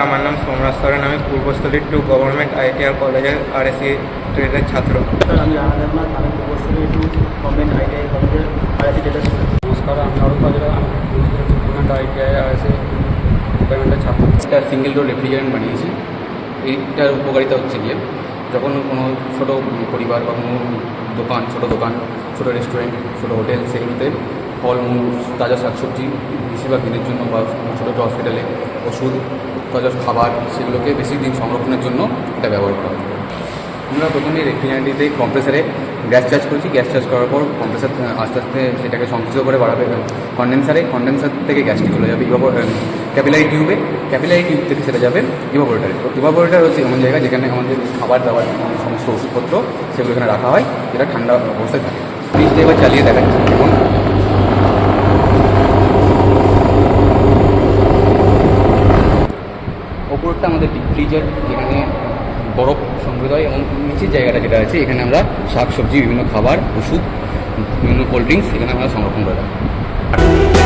আমার নাম সোমরাজ সরেন, আমি পূর্বস্থলী 2 গভর্নমেন্ট ITI কলেজের RSC ট্রেডের ছাত্র। আমি রানা, আমি পূর্বস্থলী 2 গভর্নমেন্ট ITI কলেজের RSC ট্রেডের ছাত্র। নমস্কার, আমি অরূপ হাজরা, আমি গভর্নমেন্ট ITI RSC ডিপার্টমেন্টের ছাত্র। একটা সিঙ্গেল ডোর রেফ্রিজারেন্ট বানিয়েছি। এইটার উপকারিতা হচ্ছে গিয়ে যখন কোনো ছোটো পরিবার বা কোনো দোকান, ছোটো রেস্টুরেন্ট, ছোটো হোটেল, সেগুলোতে ফলমূল, তাজা শাকসবজি বেশিরভাগ দিনের জন্য বা ছোটো ছোটো হসপিটালে ওষুধ, তাজা খাবার, সেগুলোকে বেশি দিন সংরক্ষণের জন্য এটা ব্যবহার করা হয়। আমরা প্রথমে রেফ্রিজারেন্টটিতে কম্প্রেসারে গ্যাস চার্জ করেছি। গ্যাস চার্জ করার পর কম্প্রেসার আস্তে আস্তে সেটাকে সংকুচিত করে বাড়াবে কন্ডেন্সার থেকে গ্যাসটি চলে যাবে ক্যাপিলারি টিউব থেকে সেটা যাবে ইভাপোরেটারে। ইভাপোরেটার হচ্ছে এমন জায়গা যেখানে আমাদের খাবার দাবার সমস্ত ওষুধপত্র সেগুলো এখানে রাখা হয়, যেটা ঠান্ডা অবস্থায় থাকে। ফ্রিজটা এবার চালিয়ে দেখাচ্ছি। এবং ওপরটা আমাদের ডিপ ফ্রিজার, যেখানে বরফ সংগ্রহ হয়, এবং নিচের জায়গাটা যেটা আছে এখানে আমরা শাকসবজি, বিভিন্ন খাবার, ওষুধ, বিভিন্ন কোল্ড ড্রিঙ্কস এখানে আমরা সংরক্ষণ করে রাখি।